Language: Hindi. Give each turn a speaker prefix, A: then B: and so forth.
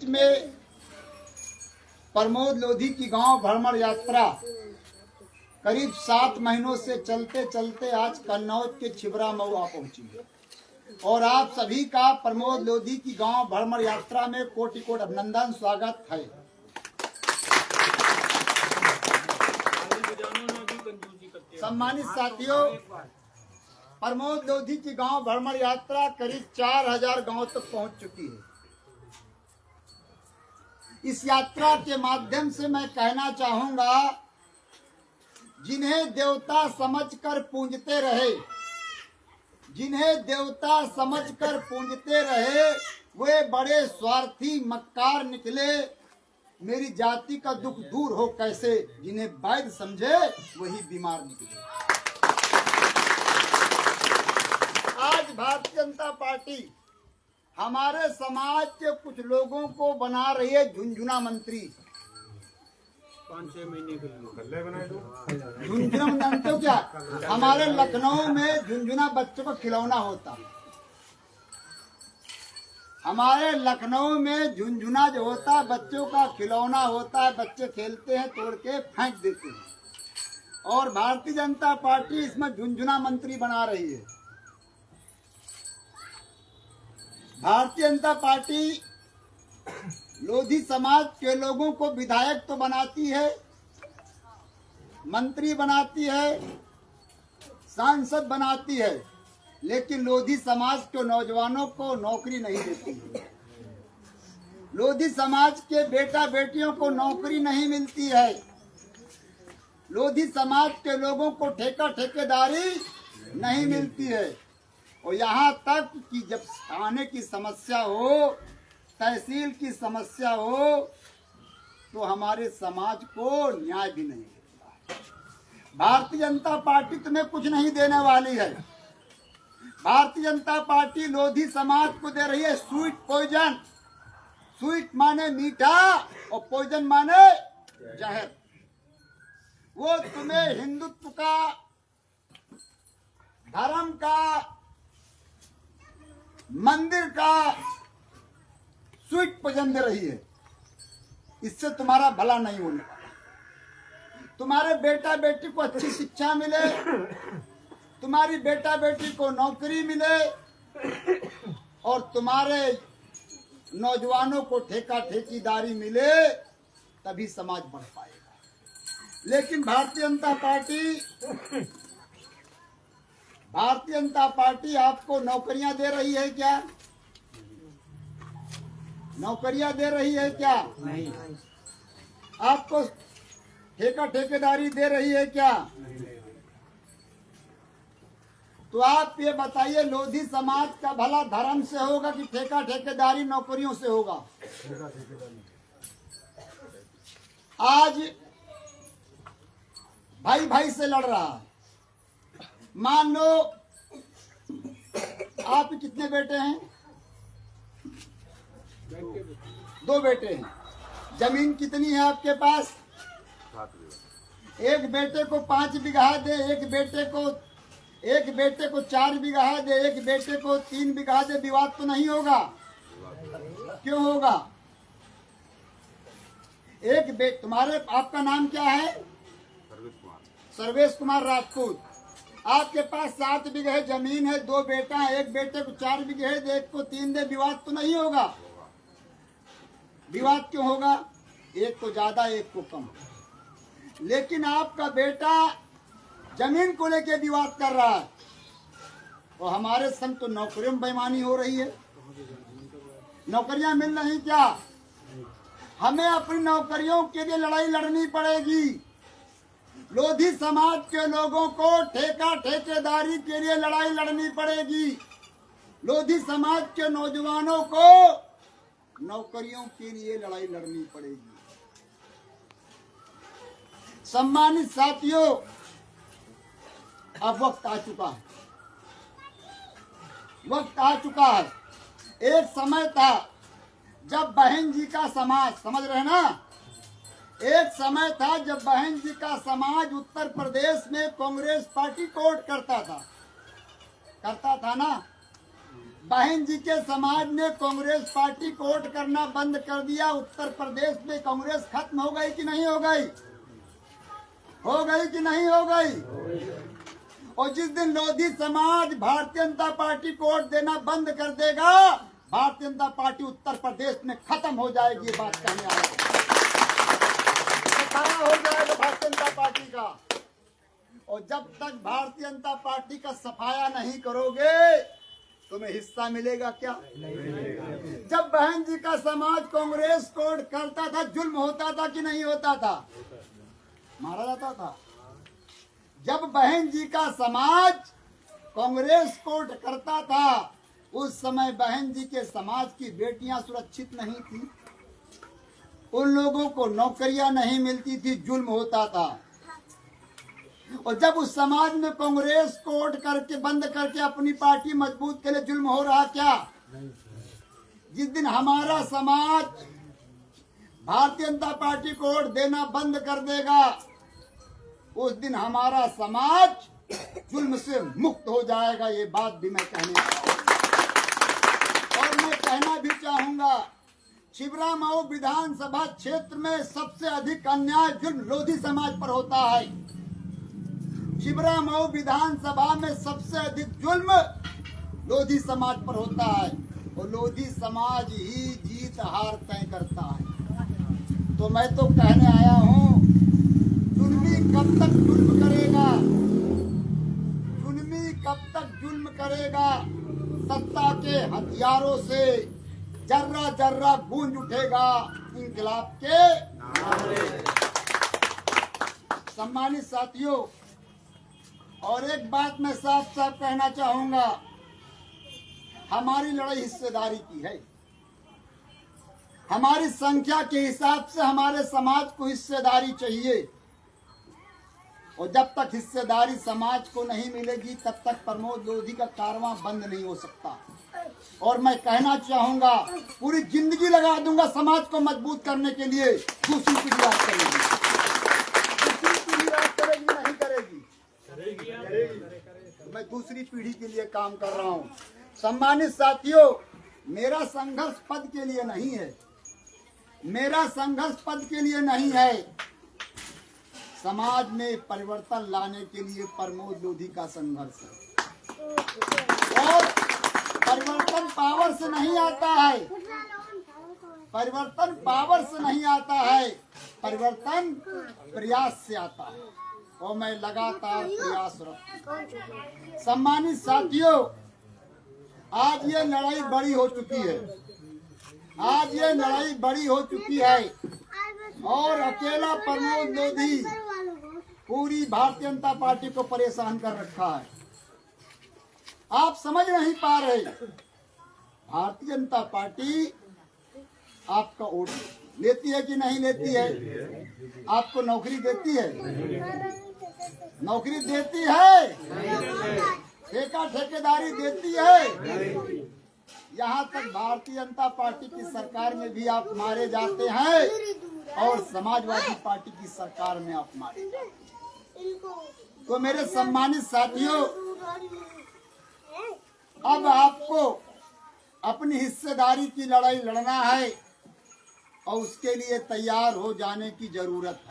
A: में प्रमोद लोधी की गांव भ्रमण यात्रा करीब 7 महीनों से चलते चलते आज कन्नौज के छिबरा महुआ पहुंची है। और आप सभी का प्रमोद लोधी की गांव भ्रमण यात्रा में कोटि कोटि अभिनंदन, स्वागत है। सम्मानित साथियों, प्रमोद लोधी की गांव भ्रमण यात्रा करीब 4000 गांव तक पहुंच चुकी है। इस यात्रा के माध्यम से मैं कहना चाहूंगा, जिन्हें देवता समझकर पूजते रहे, जिन्हें देवता समझकर पूजते रहे, वे बड़े स्वार्थी मक्कार निकले। मेरी जाति का दुख दूर हो कैसे, जिन्हें वैद्य समझे वही बीमार निकले। आज भारतीय जनता पार्टी हमारे समाज के कुछ लोगों को बना रही है झुनझुना मंत्री।
B: 5-6 महीने के लिए
A: झुनझुना जानते हो क्या? हमारे लखनऊ में झुनझुना बच्चों को खिलौना होता है। हमारे लखनऊ में झुनझुना जो होता है बच्चों का खिलौना होता है, बच्चे खेलते हैं, तोड़ के फेंक देते हैं। और भारतीय जनता पार्टी इसमें झुनझुना मंत्री बना रही है। भारतीय जनता पार्टी लोधी समाज के लोगों को विधायक तो बनाती है, मंत्री बनाती है, सांसद बनाती है, लेकिन लोधी समाज के नौजवानों को नौकरी नहीं देती है। लोधी समाज के बेटा बेटियों को नौकरी नहीं मिलती है। लोधी समाज के लोगों को ठेकेदारी नहीं मिलती है। और यहाँ तक कि जब थाने की समस्या हो, तहसील की समस्या हो, तो हमारे समाज को न्याय भी नहीं मिलता। भारतीय जनता पार्टी तुम्हें कुछ नहीं देने वाली है। भारतीय जनता पार्टी लोधी समाज को दे रही है स्वीट पॉइजन। स्वीट माने मीठा और पॉइजन माने जहर। वो तुम्हें हिंदुत्व का, धर्म का, मंदिर का स्वीट पॉइजन दे रही है। इससे तुम्हारा भला नहीं होने वाला। तुम्हारे बेटा बेटी को अच्छी शिक्षा मिले, तुम्हारी बेटा बेटी को नौकरी मिले, और तुम्हारे नौजवानों को ठेकेदारी मिले, तभी समाज बढ़ पाएगा। लेकिन भारतीय जनता पार्टी आपको नौकरियां दे रही है क्या? नौकरियां दे रही है क्या? नहीं। आपको ठेकेदारी दे रही है क्या? तो आप ये बताइए, लोधी समाज का भला धर्म से होगा कि ठेकेदारी नौकरियों से होगा? आज भाई भाई से लड़ रहा है। मान लो आप कितने बेटे हैं? 2 बेटे हैं। जमीन कितनी है आपके पास? 1 बेटे को 5 बीघा दे, एक बेटे को 4 बीघा दे, एक बेटे को 3 बीघा दे, विवाद तो नहीं होगा? क्यों होगा? तुम्हारे, आपका नाम क्या है? सर्वेश कुमार राजपूत। आपके पास 7 बीघे जमीन है, 2 बेटा है, एक बेटे को 4 बीघे दे, एक को 3 दे, विवाद तो नहीं होगा? विवाद क्यों होगा? एक को ज्यादा, एक को कम। लेकिन आपका बेटा जमीन को लेके विवाद कर रहा है, और हमारे संग तो नौकरियों में बेईमानी हो रही है। नौकरियां मिल रही क्या? हमें अपनी नौकरियों के लिए लड़ाई लड़नी पड़ेगी। लोधी समाज के लोगों को ठेकेदारी के लिए लड़ाई लड़नी पड़ेगी। लोधी समाज के नौजवानों को नौकरियों के लिए लड़ाई लड़नी पड़ेगी। सम्मानित साथियों, अब वक्त आ चुका है। वक्त आ चुका है। एक समय था जब बहन जी का समाज, समझ रहे ना, एक समय था जब बहन जी का समाज उत्तर प्रदेश में कांग्रेस पार्टी को वोट करता था ना। बहन जी के समाज ने कांग्रेस पार्टी को वोट करना बंद कर दिया। उत्तर प्रदेश में कांग्रेस खत्म हो गई कि नहीं हो गई? हो गई कि नहीं हो गई? और जिस दिन लोधी समाज भारतीय जनता पार्टी को वोट देना बंद कर देगा, भारतीय जनता पार्टी उत्तर प्रदेश में खत्म हो जाएगी। ये बात कहने आ रहा है, हो जाएगा भारतीय जनता पार्टी का। और जब तक भारतीय जनता पार्टी का सफाया नहीं करोगे, तुम्हें हिस्सा मिलेगा क्या? जब बहन जी का समाज कांग्रेस को वोट करता था, जुल्म होता था कि नहीं होता था? मारा जाता था। जब बहन जी का समाज कांग्रेस को वोट करता था, उस समय बहन जी के समाज की बेटियां सुरक्षित नहीं थी, उन लोगों को नौकरियां नहीं मिलती थी, जुल्म होता था। और जब उस समाज में कांग्रेस को वोट करके बंद करके अपनी पार्टी मजबूत के लिए जुल्म हो रहा क्या? जिस दिन हमारा समाज भारतीय जनता पार्टी को वोट देना बंद कर देगा, उस दिन हमारा समाज जुल्म से मुक्त हो जाएगा। ये बात भी मैं कहने और मैं कहना भी चाहूंगा, छिबरामऊ विधानसभा क्षेत्र में सबसे अधिक अन्याय जुल्म लोधी समाज पर होता है। छिबरामऊ विधानसभा में सबसे अधिक जुल्म लोधी समाज पर होता है और लोधी समाज ही जीत हार तय करता है। तो मैं तो कहने आया हूँ, जुल्मी कब तक जुल्म करेगा? जुल्मी कब तक जुल्म करेगा? सत्ता के हथियारों से जर्रा जर्रा गूंज उठेगा इंकलाब के नारे। सम्मानित साथियों, और एक बात मैं साफ साफ कहना चाहूंगा, हमारी लड़ाई हिस्सेदारी की है। हमारी संख्या के हिसाब से हमारे समाज को हिस्सेदारी चाहिए, और जब तक हिस्सेदारी समाज को नहीं मिलेगी, तब तक प्रमोद लोधी का कारवां बंद नहीं हो सकता। और मैं कहना चाहूंगा, पूरी जिंदगी लगा दूंगा समाज को मजबूत करने के लिए। दूसरी पीढ़ी याद करेगी, दूसरी पीढ़ी याद करेगी नहीं करेगी? मैं दूसरी पीढ़ी के लिए काम कर रहा हूँ। सम्मानित साथियों, मेरा संघर्ष पद के लिए नहीं है, मेरा संघर्ष पद के लिए नहीं है, समाज में परिवर्तन लाने के लिए प्रमोद लोधी का संघर्ष है। और परिवर्तन पावर से नहीं आता है, परिवर्तन पावर से नहीं आता है, परिवर्तन प्रयास से आता है। और मैं लगातार प्रयासरत। सम्मानित साथियों, आज ये लड़ाई बड़ी हो चुकी है, आज ये लड़ाई बड़ी हो चुकी है, और अकेला प्रमोद लोधी पूरी भारतीय जनता पार्टी को परेशान कर रखा है। आप समझ नहीं पा रहे, भारतीय जनता पार्टी आपका वोट लेती है कि नहीं लेती है? आपको नौकरी देती है? नौकरी देती है? ठेका ठेकेदारी देती है? यहाँ तक भारतीय जनता पार्टी की सरकार में भी आप मारे जाते हैं और समाजवादी पार्टी की सरकार में आप मारे जाते हैं। तो मेरे सम्मानित साथियों, अब आपको अपनी हिस्सेदारी की लड़ाई लड़ना है और उसके लिए तैयार हो जाने की जरूरत है।